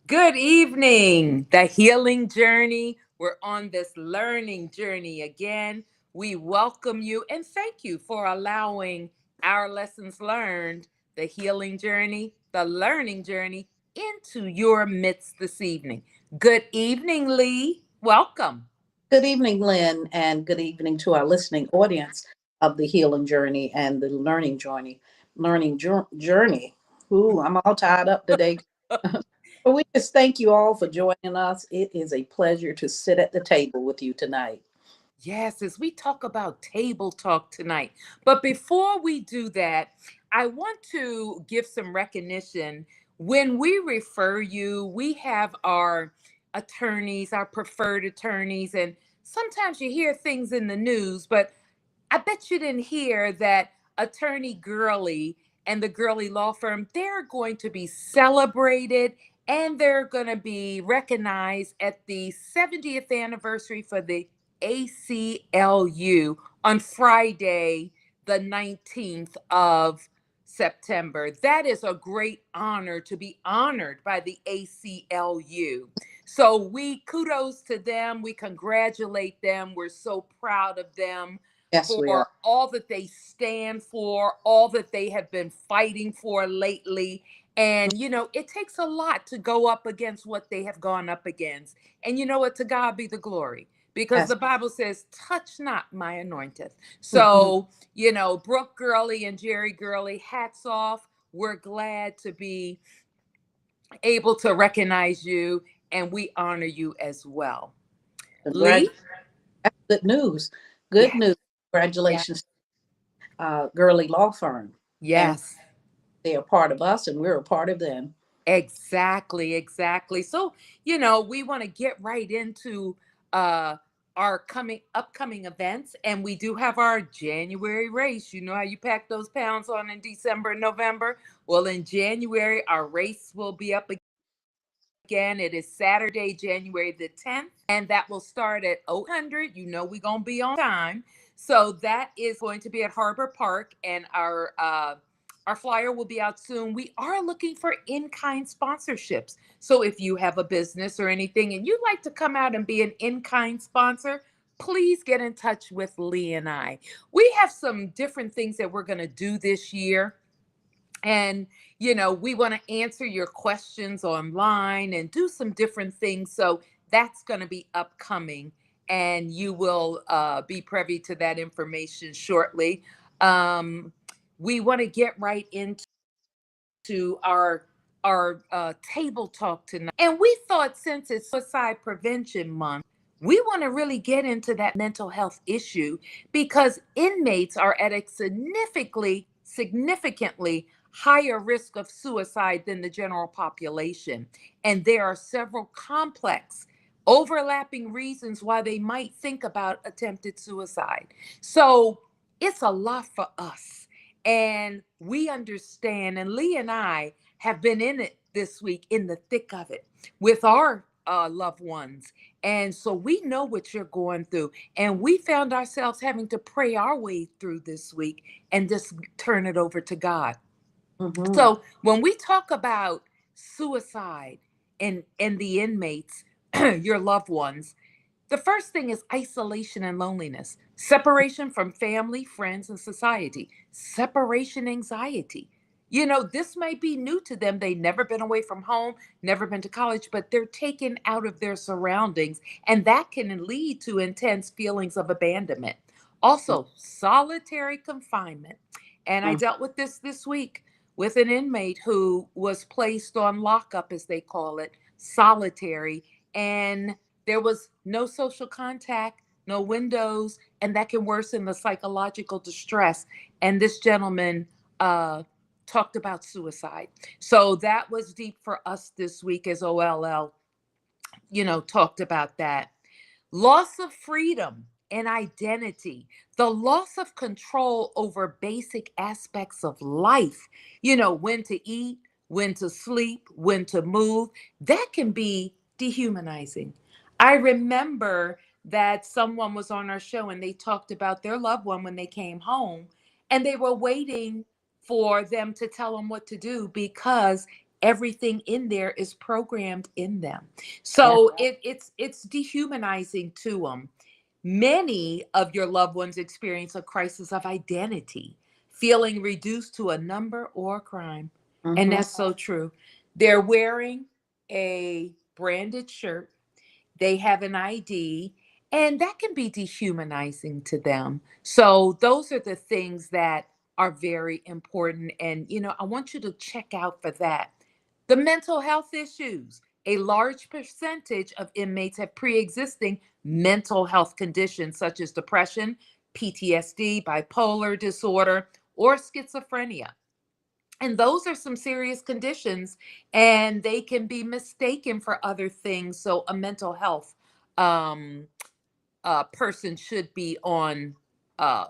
Good evening. The healing journey. We're on this learning journey again. We welcome you and thank you for allowing our lessons learned, the healing journey, the learning journey into your midst this evening. Good evening, Lee. Welcome. Good evening, Lynn, and good evening to our listening audience of the healing journey and the learning journey. Journey. Ooh, I'm all tied up today. But we just thank you all for joining us. It is a pleasure to sit at the table with you tonight. Yes, as we talk about table talk tonight. But before we do that, I want to give some recognition. When we refer you, we have our attorneys, our preferred attorneys, and sometimes you hear things in the news, but I bet you didn't hear that Attorney Gurley and the Gurley Law Firm, they're going to be celebrated and they're going to be recognized at the 70th anniversary for the ACLU on Friday, the 19th of September. That is a great honor to be honored by the ACLU. So we kudos to them. We congratulate them. We're so proud of them Yes, we are. for all that they stand for, all that they have been fighting for lately. And, it takes a lot to go up against what they have gone up against. And you know what? To God be the glory. Because Yes. the Bible says, touch not my anointed. Mhm. So, Brooke Gurley and Jerry Gurley, hats off. We're glad to be able to recognize you and we honor you as well. Lee? Congratulations. That's good news. Good Yes. news. Yeah. Congratulations, Gurley Law Firm. And Yes. they are part of us, and we're a part of them. Exactly, exactly. So, we want to get right into uh our coming upcoming events, and we do have our January race. You know how you pack those pounds on in December and November? Well, in January our race will be up again. It is Saturday, January the 10th, and that will start at 0800. You know we're going to be on time. So that is going to be at Harbor Park, and our flyer will be out soon. We are looking for in-kind sponsorships. So if you have a business or anything and you'd like to come out and be an in-kind sponsor, please get in touch with Lee and I. We have some different things that we're going to do this year. And, we want to answer your questions online and do some different things. So that's going to be upcoming. And you will be privy to that information shortly. Um, we want to get right into our table talk tonight. And we thought since it's Suicide Prevention Month, we want to really get into that mental health issue because inmates are at a significantly higher risk of suicide than the general population. And there are several complex, overlapping reasons why they might think about attempted suicide. So it's a lot for us. And we understand, and Lee and I have been in it this week, in the thick of it, with our loved ones. And so we know what you're going through. And we found ourselves having to pray our way through this week and just turn it over to God. Hmm. So when we talk about suicide and the inmates, your loved ones, the first thing is isolation and loneliness, separation from family, friends, and society, separation anxiety. This might be new to them. They've never been away from home, never been to college, but they're taken out of their surroundings, and that can lead to intense feelings of abandonment. Also, solitary confinement. And I dealt with this week with an inmate who was placed on lockup, as they call it, solitary, and there was no social contact, no windows, and that can worsen the psychological distress. And this gentleman talked about suicide. So that was deep for us this week as OLL, talked about that. Loss of freedom and identity, the loss of control over basic aspects of life, when to eat, when to sleep, when to move, that can be dehumanizing. I remember that someone was on our show and they talked about their loved one when they came home and they were waiting for them to tell them what to do because everything in there is programmed in them. Yeah. So it's dehumanizing to them. Many of your loved ones experience a crisis of identity, feeling reduced to a number or a crime. And Mm-hmm. that's so true. They're wearing a branded shirt, they have an ID, and that can be dehumanizing to them. So, those are the things that are very important. And, I want you to check out for that. The mental health issues. A large percentage of inmates have pre existing mental health conditions such as depression, PTSD, bipolar disorder, or schizophrenia. And those are some serious conditions, and they can be mistaken for other things. So, a mental health um, person should be on uh,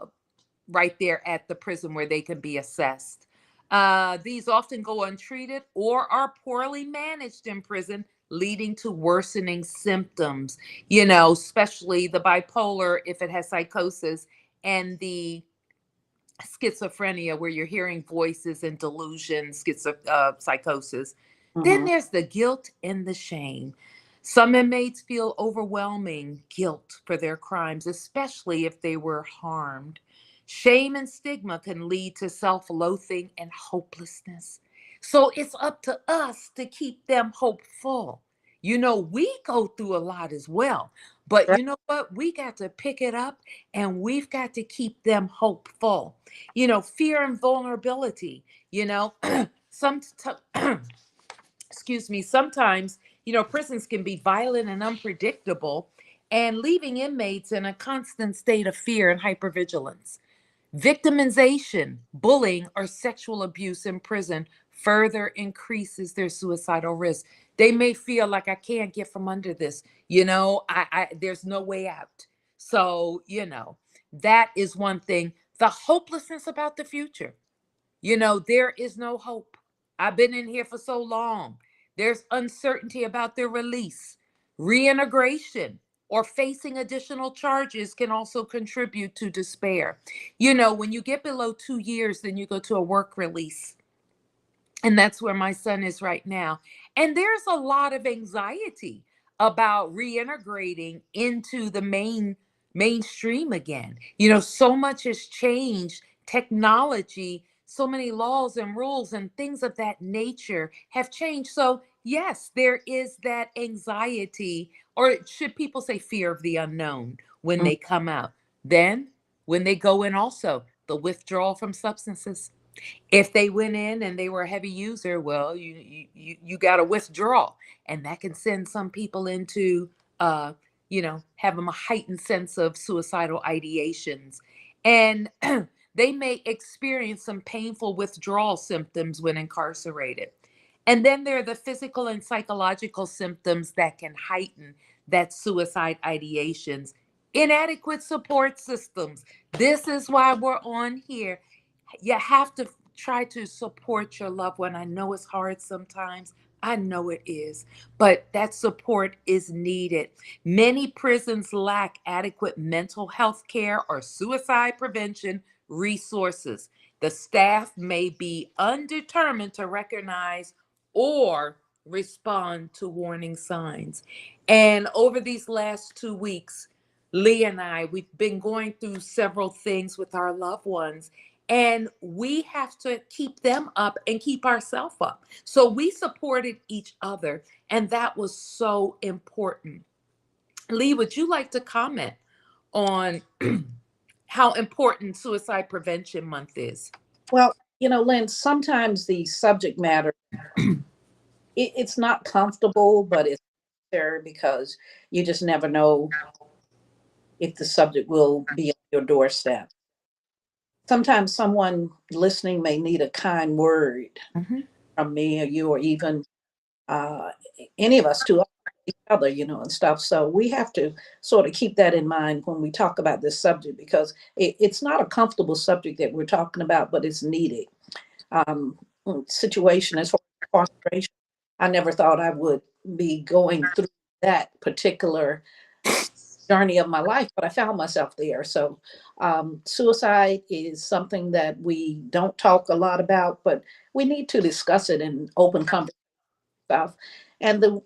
right there at the prison where they can be assessed. These often go untreated or are poorly managed in prison, leading to worsening symptoms, especially the bipolar if it has psychosis, and the schizophrenia where you're hearing voices and delusions, psychosis. Then Mm-hmm. there's the guilt and the shame. Some inmates feel overwhelming guilt for their crimes, especially if they were harmed. Shame and stigma can lead to self loathing and hopelessness. So it's up to us to keep them hopeful. We go through a lot as well, but Right. you know what? We got to pick it up and we've got to keep them hopeful. Fear and vulnerability, some excuse me, sometimes, prisons can be violent and unpredictable and leaving inmates in a constant state of fear and hypervigilance. Victimization, bullying, or sexual abuse in prison further increases their suicidal risk. They may feel like I can't get from under this. I there's no way out. So, that is one thing. The hopelessness about the future. There is no hope. I've been in here for so long. There's uncertainty about their release. Reintegration or facing additional charges can also contribute to despair. When you get below 2 years, then you go to a work release. And that's where my son is right now. And there's a lot of anxiety about reintegrating into the mainstream again. So much has changed. Technology, so many laws and rules and things of that nature have changed. So, yes, there is that anxiety, or should people say fear of the unknown when Mm. they come out. Then, when they go in, also the withdrawal from substances. If they went in and they were a heavy user, well, you got to withdraw, and that can send some people into having a heightened sense of suicidal ideations, and they may experience some painful withdrawal symptoms when incarcerated. And then there are the physical and psychological symptoms that can heighten that suicide ideations. Inadequate support systems. This is why we're on here. You have to try to support your loved one. I know it's hard sometimes. I know it is, but that support is needed. Many prisons lack adequate mental health care or suicide prevention resources. The staff may be undetermined to recognize or respond to warning signs. And over these last 2 weeks, Lee and we've been going through several things with our loved ones, and we have to keep them up and keep ourselves up. So we supported each other, and that was so important. Lee, would you like to comment on how important Suicide Prevention Month is? Well, Lynn, sometimes the subject matter, it's not comfortable, but it's there because you just never know if the subject will be on your doorstep. Sometimes someone listening may need a kind word Mhm. from me or you or even uh, any of us to each other, and stuff. So we have to sort of keep that in mind when we talk about this subject because it's not a comfortable subject that we're talking about, but it's needed. Um, Situation as far as incarceration, I never thought I would be going through that particular journey of my life, but I found myself there. So, suicide is something that we don't talk a lot about, but we need to discuss it in open conversation stuff. And the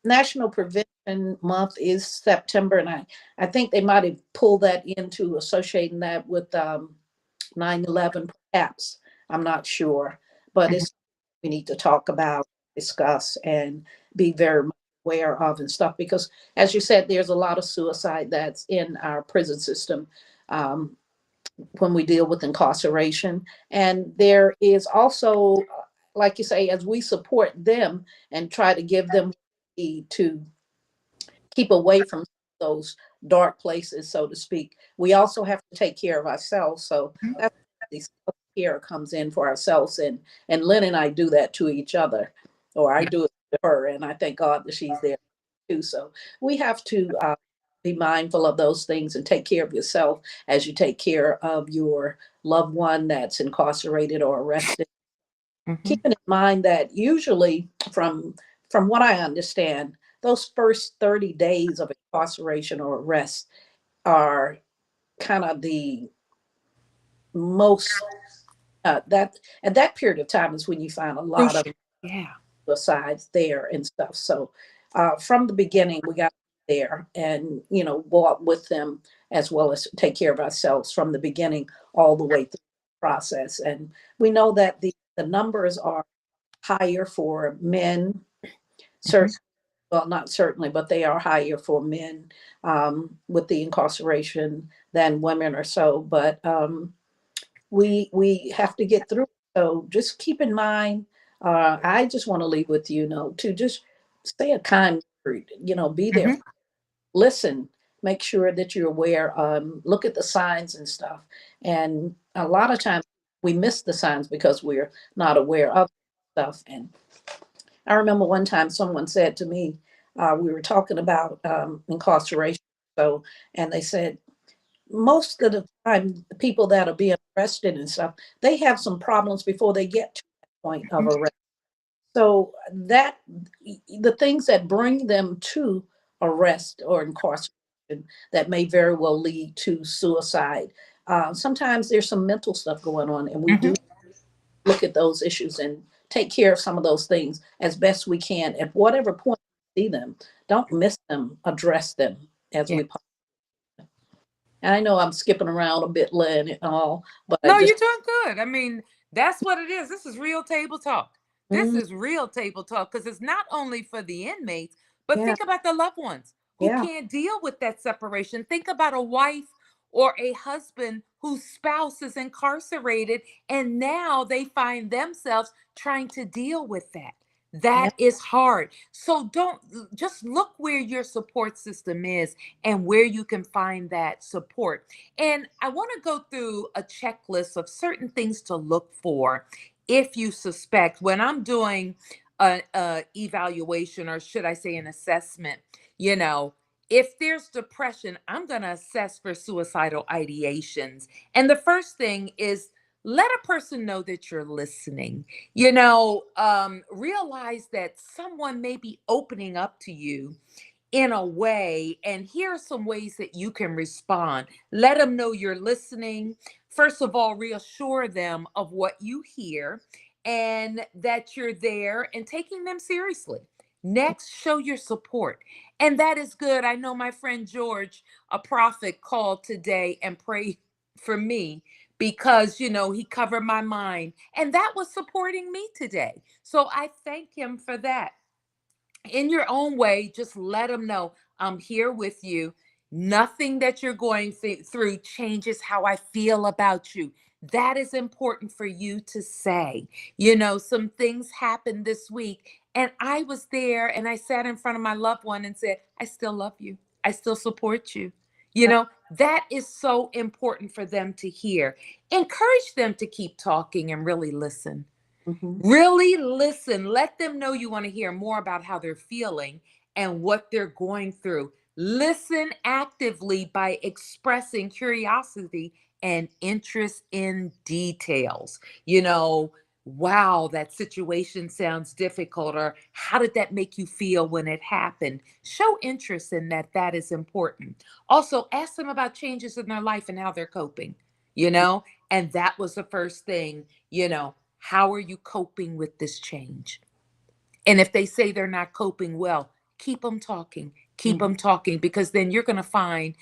National Prevention Month is September, and I think they might have pulled that into associating that with 9/11, perhaps. I'm not sure, but Mhm. it's we need to talk about, discuss, and be very much aware of and stuff because, as you said, there's a lot of suicide that's in our prison system. Um, when we deal with incarceration. And there is also, like you say, as we support them and try to give them to keep away from those dark places, so to speak, we also have to take care of ourselves. So that's where the self-care comes in for ourselves. And Lynn and I do that to each other, or I do it to her, and I thank God that she's there too. So we have to be mindful of those things and take care of yourself as you take care of your loved one that's incarcerated or arrested. Mhm. Keeping in mind that usually, from what I understand, those first 30 days of incarceration or arrest are kind of the most that at that period of time is when you find a lot of Crucial. Yeah. suicides there and stuff. So from the beginning, we got there and walk with them as well as take care of ourselves from the beginning all the way through the process. And we know that the numbers are higher for men, Mhm. certainly, well, not certainly, but they are higher for men with the incarceration than women or so. But we have to get through. So just keep in mind, I just want to leave with to just say a kind word, be there, Mhm. listen, make sure that you're aware, look at the signs and stuff. And a lot of times we miss the signs because we're not aware of stuff. And I remember one time someone said to me, we were talking about incarceration. So, and they said, most of the time, the people that are being arrested and stuff, they have some problems before they get to that point of arrest. So that the things that bring them to arrest or incarceration that may very well lead to suicide. Sometimes there's some mental stuff going on, and we Mhm. do look at those issues and take care of some of those things as best we can at whatever point we see them. Don't miss them. Address them as Yeah. we. And I know I'm skipping around a bit, Lynn, and all, but I No, just. you're doing good. I mean, that's what it is. This is real table talk. This Mm, is real table talk because it's not only for the inmates, but yeah, think about the loved ones who yeah, can't deal with that separation. Think about a wife or a husband whose spouse is incarcerated and now they find themselves trying to deal with that. yeah. That is hard. So don't just look where your support system is and where you can find that support. And I want to go through a checklist of certain things to look for if you suspect when I'm doing a evaluation, or should I say an assessment, you know, if there's depression, I'm going to assess for suicidal ideations. And the first thing is let a person know that you're listening. Realize that someone may be opening up to you in a way, and here are some ways that you can respond. Let them know you're listening. First of all, reassure them of what you hear and that you're there and taking them seriously. Next, show your support. And that is good. I know my friend George, a prophet, called today and prayed for me because, he covered my mind. And that was supporting me today. So I thank him for that. In your own way, just let them know I'm here with you. Nothing that you're going through changes how I feel about you. That is important for you to say. Some things happened this week, and I was there and I sat in front of my loved one and said, I still love you. I still support you. That is so important for them to hear. Encourage them to keep talking and really listen. Hmm. Really listen. Let them know you want to hear more about how they're feeling and what they're going through. Listen actively by expressing curiosity and interest in details. Wow, that situation sounds difficult, or how did that make you feel when it happened? Show interest in that. That is important. Also, ask them about changes in their life and how they're coping, and that was the first thing. How are you coping with this change? And if they say they're not coping well, keep them talking. Keep Mhm. them talking, because then you're going to find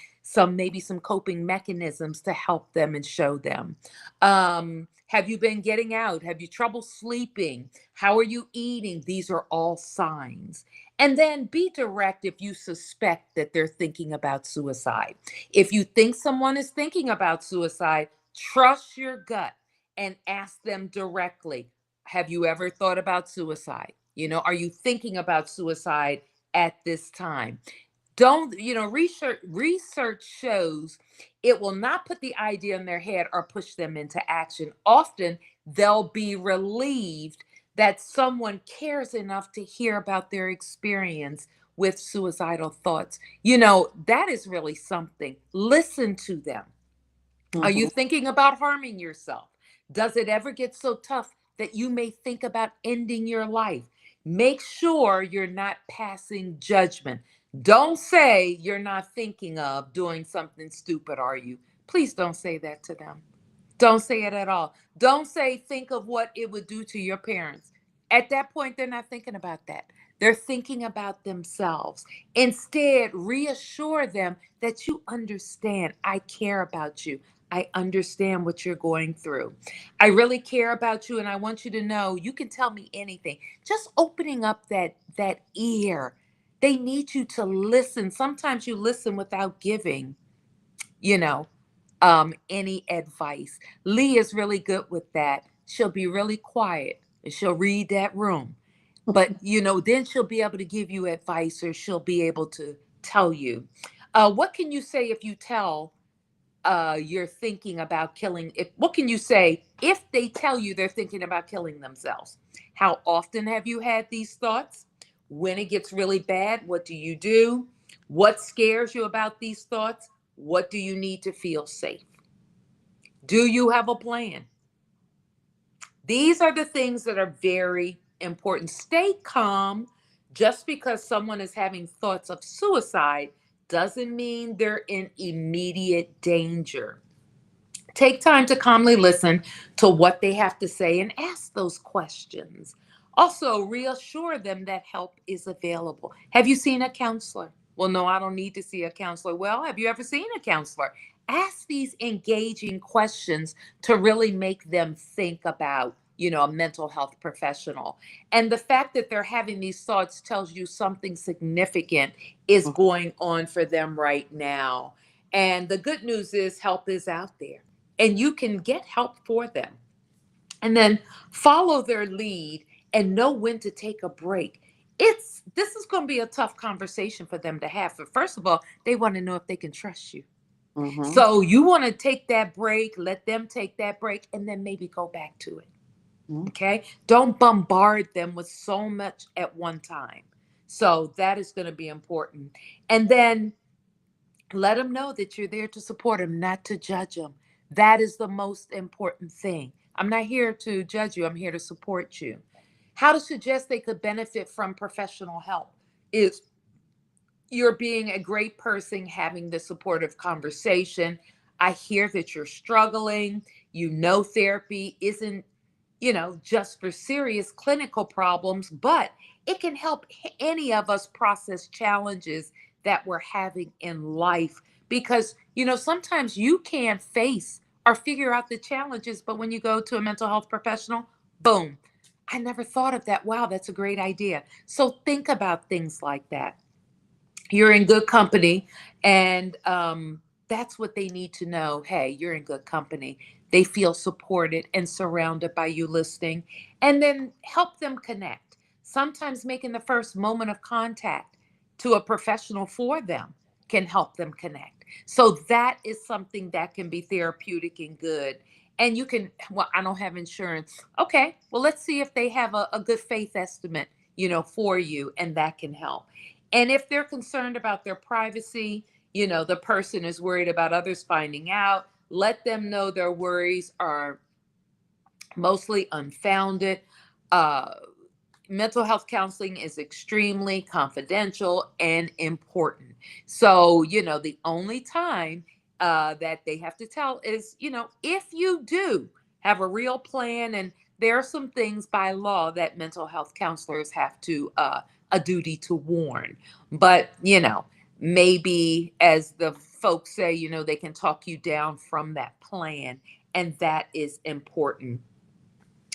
maybe some coping mechanisms to help them and show them. Have you been getting out? Have you trouble sleeping? How are you eating? These are all signs. And then be direct if you suspect that they're thinking about suicide. If you think someone is thinking about suicide, trust your gut and ask them directly, have you ever thought about suicide? Are you thinking about suicide at this time? Don't, research shows it will not put the idea in their head or push them into action. Often they'll be relieved that someone cares enough to hear about their experience with suicidal thoughts. That is really something. Listen to them. Are you Mhm. thinking about harming yourself? Does it ever get so tough that you may think about ending your life? Make sure you're not passing judgment. Don't say you're not thinking of doing something stupid, are you? Please don't say that to them. Don't say it at all. Don't say, think of what it would do to your parents. At that point, they're not thinking about that. They're thinking about themselves. Instead, reassure them that you understand. I care about you. I understand what you're going through. I really care about you, and I want you to know you can tell me anything. Just opening up that ear. They need you to listen. Sometimes you listen without giving, you know, any advice. Lee is really good with that. She'll be really quiet and she'll read that room. But, then she'll be able to give you advice, or she'll be able to tell you. What can you say if you tell you're thinking about killing? What can you say if they tell you they're thinking about killing themselves? How often have you had these thoughts? When it gets really bad, what do you do? What scares you about these thoughts? What do you need to feel safe? Do you have a plan? These are the things that are very important. Stay calm. Just because someone is having thoughts of suicide doesn't mean they're in immediate danger. Take time to calmly listen to what they have to say and ask those questions. Also, reassure them that help is available. Have you seen a counselor? Well, no, I don't need to see a counselor. Well, have you ever seen a counselor? Ask these engaging questions to really make them think about, a mental health professional. And the fact that they're having these thoughts tells you something significant is Mhm. going on for them right now. And the good news is help is out there and you can get help for them. And then follow their lead and know when to take a break. This is going to be a tough conversation for them to have. But first of all, they want to know if they can trust you. Mhm. So you want to take that break, let them take that break, and then maybe go back to it. Mhm. Okay? Don't bombard them with so much at one time. So that is going to be important. And then let them know that you're there to support them, not to judge them. That is the most important thing. I'm not here to judge you, I'm here to support you. How to suggest they could benefit from professional help is you're being a great person, having the supportive conversation. I hear that you're struggling. Therapy isn't, just for serious clinical problems, but it can help any of us process challenges that we're having in life. Because, sometimes you can't face or figure out the challenges, but when you go to a mental health professional, boom, I never thought of that. Wow, that's a great idea. So think about things like that. You're in good company, and that's what they need to know. Hey, you're in good company. They feel supported and surrounded by you listening. And then help them connect. Sometimes making the first moment of contact to a professional for them can help them connect. So that is something that can be therapeutic and good. And you can, well, I don't have insurance. Okay, well, let's see if they have a good faith estimate, for you, and that can help. And if they're concerned about their privacy, the person is worried about others finding out, let them know their worries are mostly unfounded. Uh, Mental health counseling is extremely confidential and important. So, the only time that they have to tell is, if you do have a real plan and there are some things by law that mental health counselors have to a duty to warn. But, maybe as the folks say, they can talk you down from that plan, and that is important.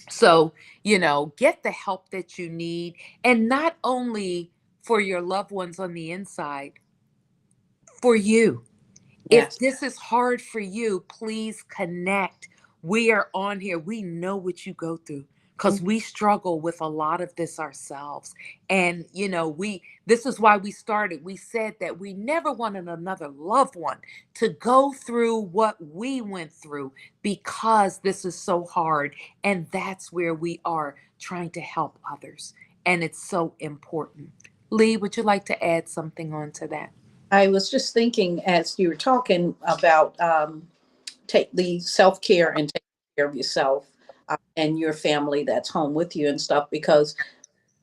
So, get the help that you need, and not only for your loved ones on the inside, for you. If Yes. this is hard for you, please connect. We are on here. We know what you go through Mm. because we struggle with a lot of this ourselves. And this is why we started. We said that we never wanted another loved one to go through what we went through because this is so hard. And that's where we are trying to help others. And it's so important. Lee, would you like to add something on to that? I was just thinking as you were talking about take the self care and take care of yourself and your family that's home with you and stuff, because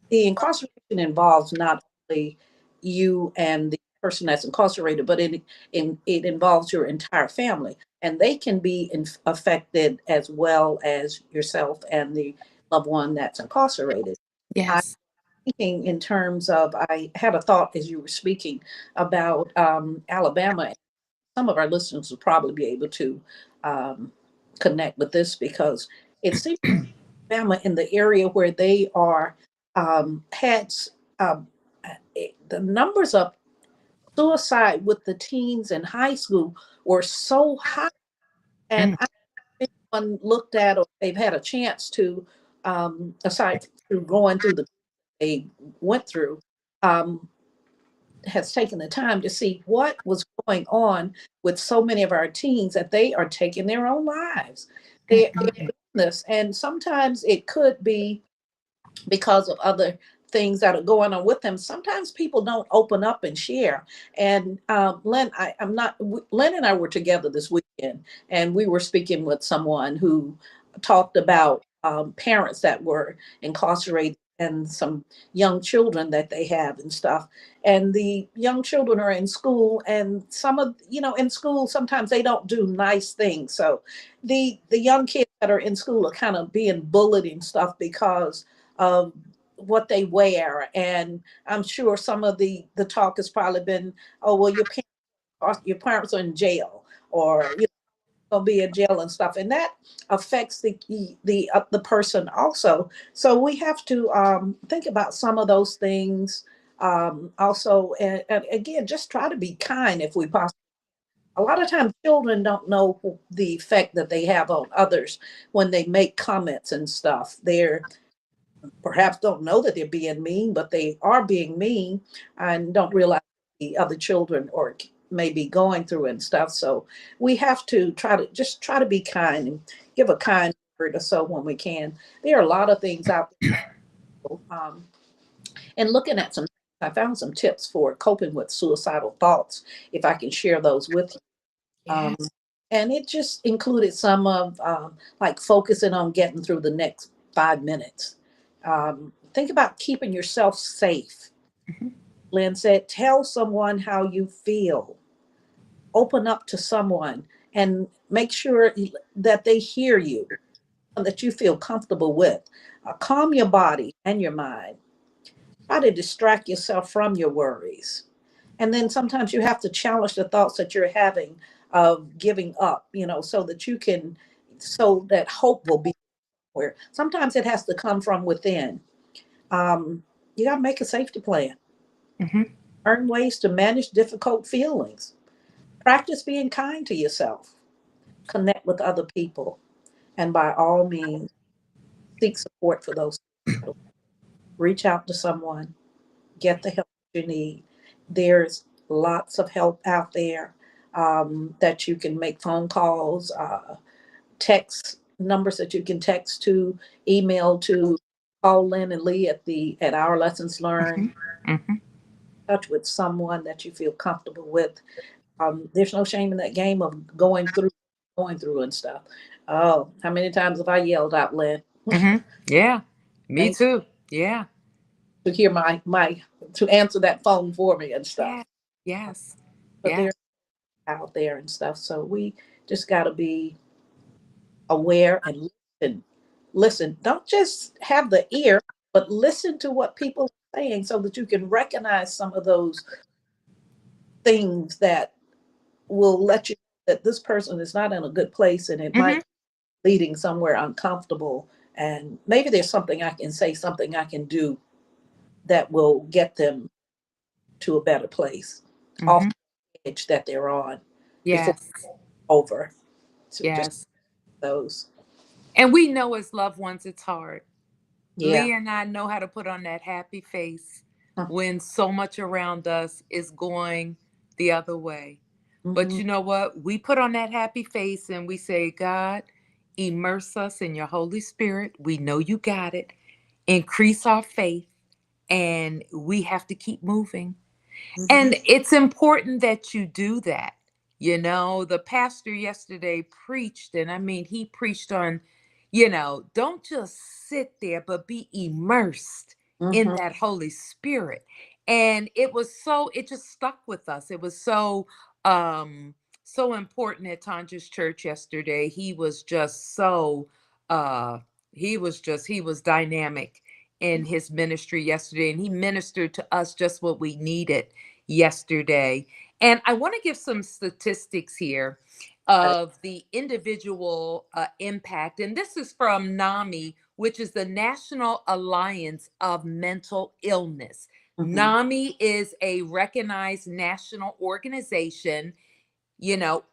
the incarceration involves not only you and the person that's incarcerated, but it involves your entire family, and they can be affected as well as yourself and the loved one that's incarcerated. I Yes. thinking in terms of, I had a thought as you were speaking about Alabama. Some of our listeners will probably be able to um, connect with this because it seems Alabama in the area where they are had um, the numbers of suicide with the teens in high school were so high, and Mm, I haven't looked at or they've had a chance to, aside through going through the they went through. Um, has taken the time to see what was going on with so many of our teens that they are taking their own lives. They're mm, doing this, and sometimes it could be because of other things that are going on with them. Sometimes people don't open up and share. And Len, I'm not. Len and I were together this weekend, and we were speaking with someone who talked about parents that were incarcerated and some young children that they have and stuff. And the young children are in school, and some of in school sometimes they don't do nice things. So the young kids that are in school are kind of being bullied and stuff because of what they wear. And I'm sure some of the talk has probably been, oh well, your parents are in jail, or gonna be in jail and stuff, and that affects the person also. So we have to think about some of those things also, and again, just try to be kind if we possibly. A lot of times children don't know the effect that they have on others when they make comments and stuff. They're perhaps don't know that they're being mean, but they are being mean and don't realize the other children or may be going through and stuff. So we have to try to be kind and give a kind word or so when we can. There are a lot of things out there. And looking at some, I found some tips for coping with suicidal thoughts, if I can share those with you. Um, yes. and it just included some of like focusing on getting through the next 5 minutes. Think about keeping yourself safe. Mhm. Lynn said, tell someone how you feel. Open up to someone and make sure that they hear you, that you feel comfortable with. Calm your body and your mind. Try to distract yourself from your worries. And then sometimes you have to challenge the thoughts that you're having of giving up, so that so that hope will be where. Sometimes it has to come from within. Um, you got to make a safety plan, Mhm. learn ways to manage difficult feelings, practice being kind to yourself, connect with other people, and by all means, seek support for those. Reach out to someone, get the help you need. There's lots of help out there that you can make phone calls, text numbers that you can text to, email to, call Lynn and Lee at our lessons learned. Mhm. Mhm. Touch with someone that you feel comfortable with. There's no shame in that game of going through and stuff. Oh, how many times have I yelled out, Lynn? Mhm. Yeah. Me Thank too. Yeah. you to hear my to answer that phone for me and stuff. Yeah. Yes. But Yes. they're out there and stuff. So we just got to be aware and listen listen. Don't just have the ear, but listen to what people are saying so that you can recognize some of those things that will let you that this person is not in a good place and it Hmm. might be leading somewhere uncomfortable. And maybe there's something I can say, something I can do that will get them to a better place off Hmm. the edge that they're on before Yes. it's over. So just Yes. those. And we know as loved ones, it's hard. Yeah. Leah and I know how to put on that happy face when so much around us is going the other way. But Mm-hmm. you know what? We put on that happy face and we say, God, immerse us in your Holy Spirit. We know you got it. Increase our faith, and we have to keep moving. Mm-hmm. And it's important that you do that. You know, the pastor yesterday preached, and I mean, he preached on, don't just sit there, but be immersed in Mm-hmm. that Holy Spirit. And it just stuck with us. It was so important at Tanja's church yesterday. He was just uh, he was dynamic in his ministry yesterday, and he ministered to us just what we needed yesterday. And I want to give some statistics here of the individual impact. And this is from NAMI, which is the National Alliance of Mental Illness. Mm-hmm. NAMI is a recognized national organization.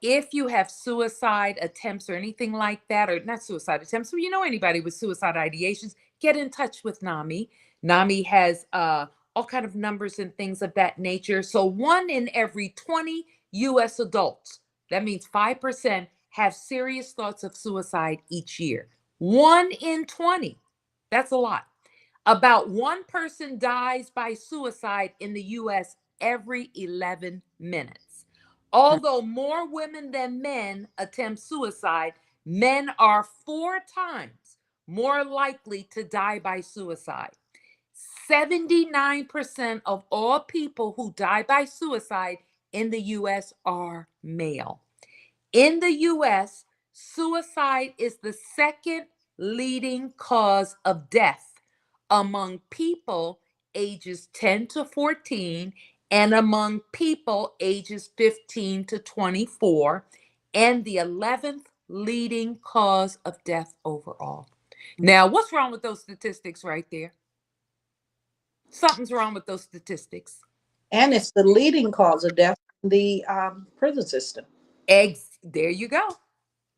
If you have suicide attempts or anything like that, or not suicide attempts, but anybody with suicide ideations, get in touch with NAMI. NAMI has all kind of numbers and things of that nature. So 1 in every 20 U.S. adults, that means 5%, have serious thoughts of suicide each year. 1 in 20. That's a lot. About one person dies by suicide in the US every 11 minutes. Although more women than men attempt suicide, men are 4 times more likely to die by suicide. 79% of all people who die by suicide in the US are male. In the US, suicide is the second leading cause of death among people ages 10 to 14 and among people ages 15 to 24, and the 11th leading cause of death overall. Now, what's wrong with those statistics right there? Something's wrong with those statistics. And it's the leading cause of death in the prison system. Eggs, there you go.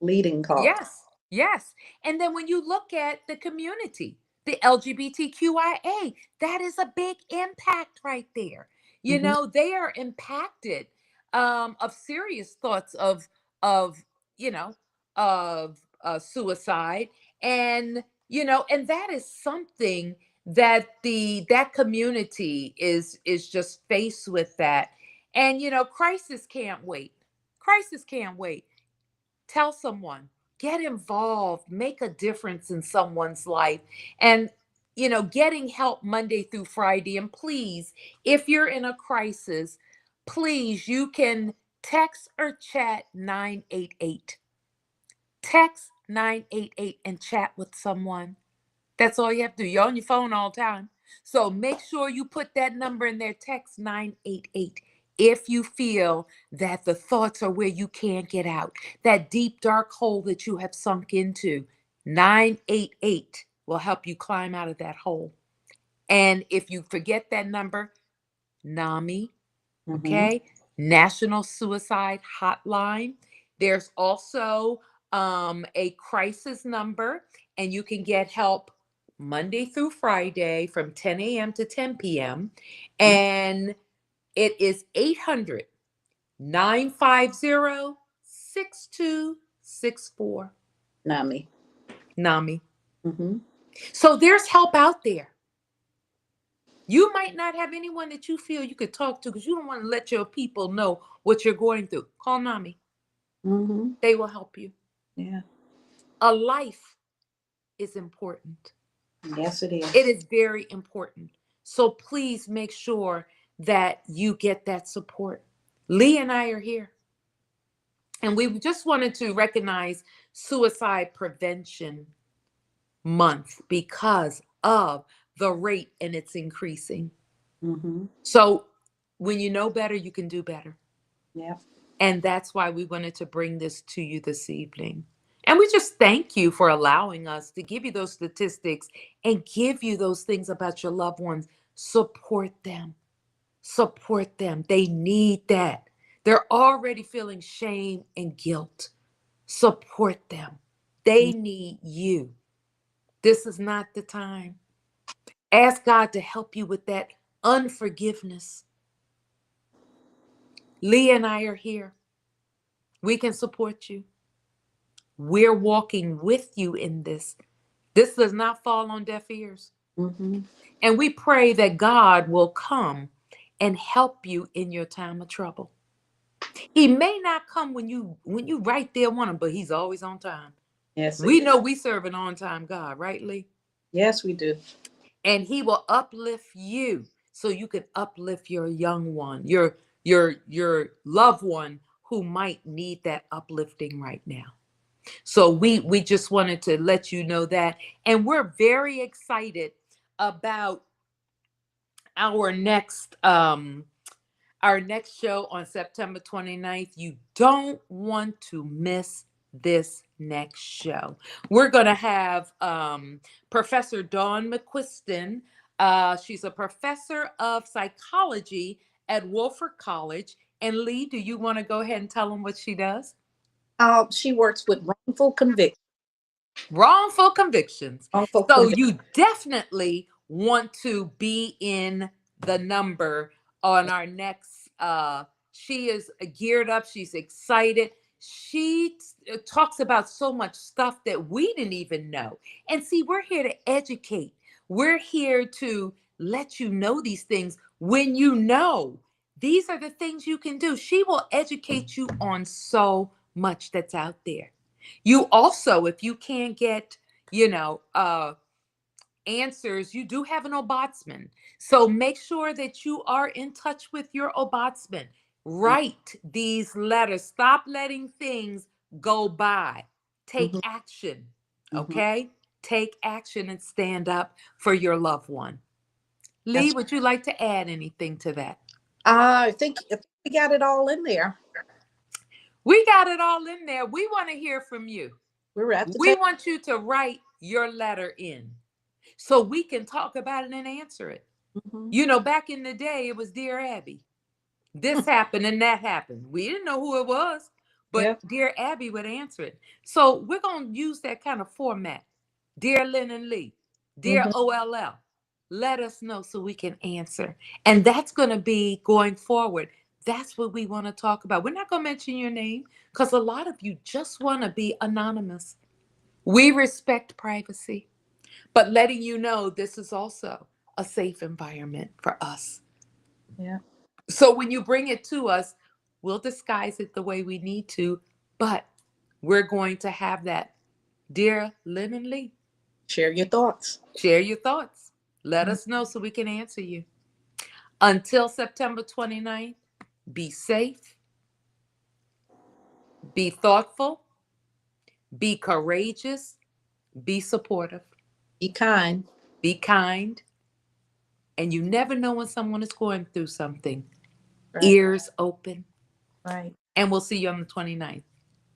Leading cause. Yes, yes. And then when you look at the community, the LGBTQIA, that is a big impact right there. Mm-hmm. They are impacted of serious thoughts of you know of suicide, and that is something that that community is just faced with that. And crisis can't wait. Crisis can't wait. Tell someone, get involved, make a difference in someone's life. And getting help Monday through Friday. And please, if you're in a crisis, please, you can text or chat 988. Text 988 and chat with someone. That's all you have to do. You're on your phone all the time. So make sure you put that number in there, text 988. If you feel that the thoughts are where you can't get out, that deep, dark hole that you have sunk into, 988 will help you climb out of that hole. And if you forget that number, NAMI, Mm-hmm. okay? National Suicide Hotline. There's also a crisis number, and you can get help Monday through Friday from 10 a.m. to 10 p.m. And it is 800-950-6264. NAMI. NAMI. Mm-hmm. So there's help out there. You might not have anyone that you feel you could talk to because you don't want to let your people know what you're going through. Call NAMI. Mm-hmm. They will help you. Yeah. A life is important. Yes, it It is. is very important. So please make sure that you get that support. Lee and I are here. And we just wanted to recognize Suicide Prevention month because of the rate and it's increasing. Mm-hmm. So when you know better, you can do better. Yeah. And that's why we wanted to bring this to you this evening. And we just thank you for allowing us to give you those statistics and give you those things about your loved ones. Support them. Support them. They need that. They're already feeling shame and guilt. Support them. They need you. This is not the time. Ask God to help you with that unforgiveness. Leah and I are here. We can support you. We're walking with you in this. This does not fall on deaf ears. Mm-hmm. And we pray that God will come and help you in your time of trouble. He may not come when you right there want him, but he's always on time. Yes, he We is. know we serve an on-time God, right, Lee? Yes, we do. And he will uplift you so you can uplift your young one, your loved one who might need that uplifting right now. So we just wanted to let you know that, and we're very excited about our next um our next show on September 29th. You don't want to miss this next show. We're going to have Professor Dawn McQuiston. She's a professor of psychology at Wolford College. And Lee, do you want to go ahead and tell them what she does? She works with wrongful conviction. Wrongful convictions. Wrongful So conviction. you definitely want to be in the number on our next she is geared up, she's excited. She talks about so much stuff that we didn't even know. And see, we're here to educate. We're here to let you know these things when you know these are the things you can do. She will educate you on so much that's out there. You also, if you can't get, you know, answers, you do have an ombudsman. So make sure that you are in touch with your ombudsman. Write these letters. Stop letting things go by. Take Mm-hmm. action. Mm-hmm. Okay? Take action and stand up for your loved one. Lee, That's. would you like to add anything to that? I think we got it all in there. We got it all in there. We want to hear from you. We're at the We table. want you to write your letter in so we can talk about it and answer it. Mm-hmm. You know, back in the day, it was Dear Abby. This happened and that happened. We didn't know who it was, but Yeah. Dear Abby would answer it. So we're going to use that kind of format. Dear Lynn and Lee, Dear Mm-hmm. OLL, let us know so we can answer. And that's going to be going forward. That's what we want to talk about. We're not going to mention your name because a lot of you just want to be anonymous. We respect privacy, but letting you know this is also a safe environment for us. Yeah. So when you bring it to us, we'll disguise it the way we need to, but we're going to have that. Dear Lynn and Lee, Share your thoughts. share your thoughts. Let Mm. us know so we can answer you. Until September 29th, be safe, be thoughtful, be courageous, be supportive, Be kind. be kind, and you never know when someone is going through something. Right. Ears open, Right. and we'll see you on the 29th.